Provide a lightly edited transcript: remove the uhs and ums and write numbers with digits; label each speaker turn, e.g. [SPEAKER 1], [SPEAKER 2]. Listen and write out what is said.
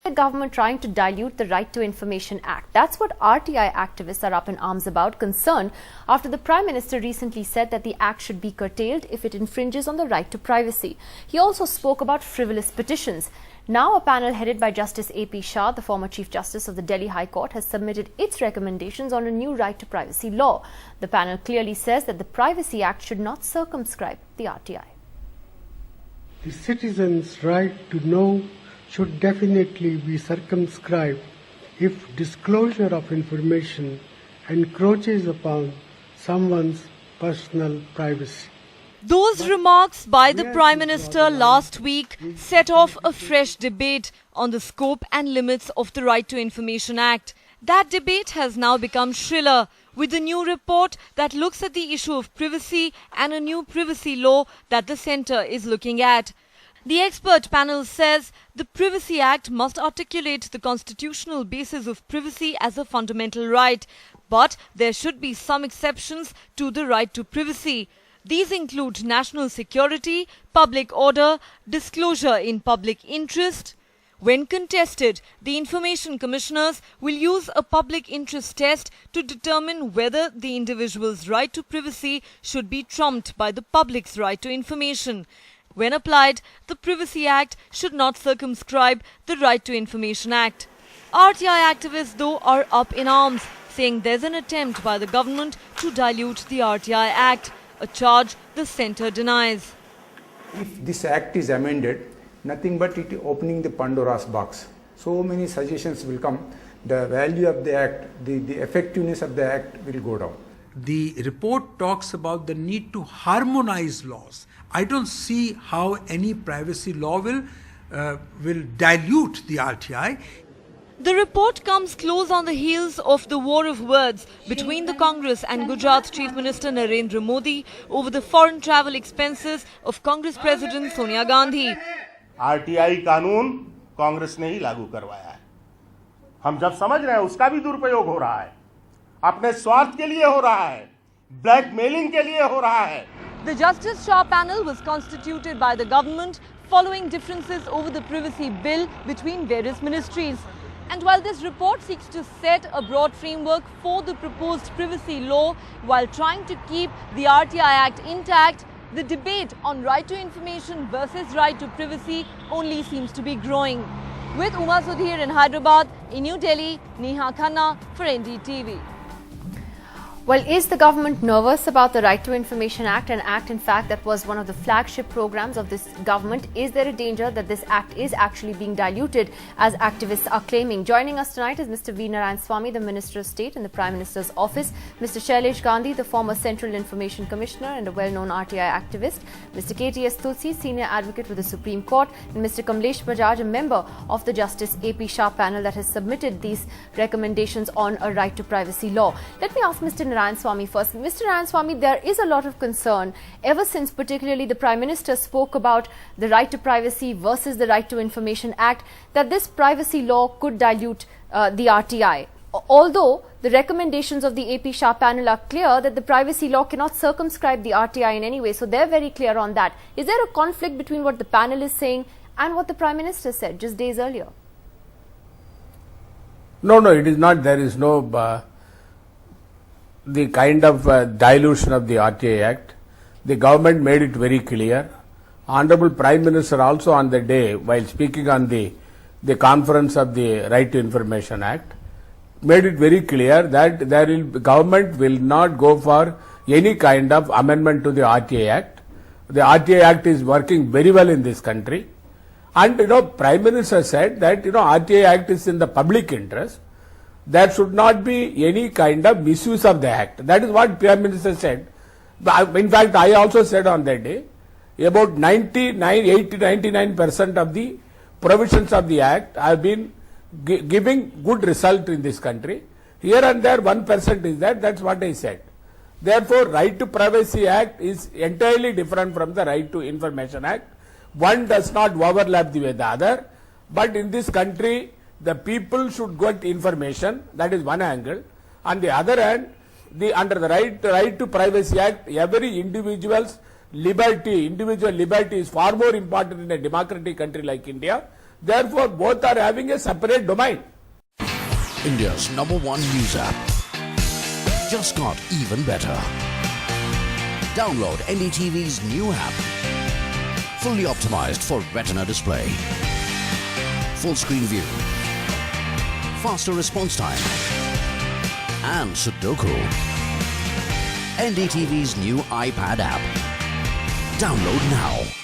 [SPEAKER 1] the government trying to dilute the Right to Information Act. That's what RTI activists are up in arms about, concerned after the Prime Minister recently said that the act should be curtailed if it infringes on the right to privacy. He also spoke about frivolous petitions. Now a panel headed by Justice A.P. Shah, the former Chief Justice of the Delhi High Court, has submitted its recommendations on a new right to privacy law. The panel clearly says that the Privacy Act should not circumscribe the RTI.
[SPEAKER 2] The citizen's right to know should definitely be circumscribed if disclosure of information encroaches upon someone's personal privacy.
[SPEAKER 3] Those remarks by the Prime Minister last week set off a fresh debate on the scope and limits of the Right to Information Act. That debate has now become shriller, with a new report that looks at the issue of privacy and a new privacy law that the centre is looking at. The expert panel says the Privacy Act must articulate the constitutional basis of privacy as a fundamental right, but there should be some exceptions to the right to privacy. These include national security, public order, disclosure in public interest. When contested, the Information Commissioners will use a public interest test to determine whether the individual's right to privacy should be trumped by the public's right to information. When applied, the Privacy Act should not circumscribe the Right to Information Act. RTI activists, though, are up in arms, saying there's an attempt by the government to dilute the RTI Act, a charge the centre denies.
[SPEAKER 4] If this act is amended, nothing but it opening the Pandora's box. So many suggestions will come. The value of the act, the effectiveness of the act will go down.
[SPEAKER 5] The report talks about the need to harmonize laws. I don't see how any privacy law will dilute the RTI.
[SPEAKER 3] The report comes close on the heels of the war of words between the Congress and Gujarat's Chief Minister Narendra Modi over the foreign travel expenses of Congress President Sonia Gandhi.
[SPEAKER 6] RTI कानून कांग्रेस ने ही लागू करवाया है। हम जब समझ रहे हैं उसका भी दुरुपयोग हो रहा है, अपने स्वार्थ के लिए हो रहा है, ब्लैकमेलिंग के लिए हो रहा है।
[SPEAKER 3] The Justice Shah panel was constituted by the government following differences over the privacy bill between various ministries. And while this report seeks to set a broad framework for the proposed privacy law while trying to keep the RTI Act intact, the debate on right to information versus right to privacy only seems to be growing. With Uma Sudhir in Hyderabad, in New Delhi, Neha Khanna for NDTV.
[SPEAKER 1] Well, is the government nervous about the Right to Information Act, an act, in fact, that was one of the flagship programs of this government? Is there a danger that this act is actually being diluted, as activists are claiming? Joining us tonight is Mr. V. Narayanaswamy, the Minister of State in the Prime Minister's office, Mr. Shailesh Gandhi, the former Central Information Commissioner and a well-known RTI activist, Mr. KTS Tulsi, Senior Advocate with the Supreme Court, and Mr. Kamlesh Bajaj, a member of the Justice A.P. Shah panel that has submitted these recommendations on a right to privacy law. Let me ask Mr. Narayanaswamy first. Mr. Narayanaswamy, there is a lot of concern ever since particularly the Prime Minister spoke about the right to privacy versus the Right to Information Act, that this privacy law could dilute the RTI. Although the recommendations of the AP Shah panel are clear that the privacy law cannot circumscribe the RTI in any way. So they're very clear on that. Is there a conflict between what the panel is saying and what the Prime Minister said just days earlier?
[SPEAKER 7] No, it is not. There is no the kind of dilution of the RTI Act. The government made it very clear. Honorable Prime Minister also on the day, while speaking on the conference of the Right to Information Act, made it very clear that government will not go for any kind of amendment to the RTI Act. The RTI Act is working very well in this country. And, Prime Minister said that, RTI Act is in the public interest. There should not be any kind of misuse of the Act. That is what Prime Minister said. In fact, I also said on that day, about 99% of the provisions of the Act have been giving good result in this country. Here and there 1% is that, that's what I said. Therefore, Right to Privacy Act is entirely different from the Right to Information Act. One does not overlap with the other, but in this country, the people should get information. That is one angle. On the other hand, under the Right to Privacy Act, every individual liberty is far more important in a democratic country like India Therefore, both are having a separate domain.
[SPEAKER 8] India's #1 news app just got even better. Download NDTV's new app. Fully optimized for retina display. Full screen view. Faster response time. And Sudoku. NDTV's new iPad app. Download now.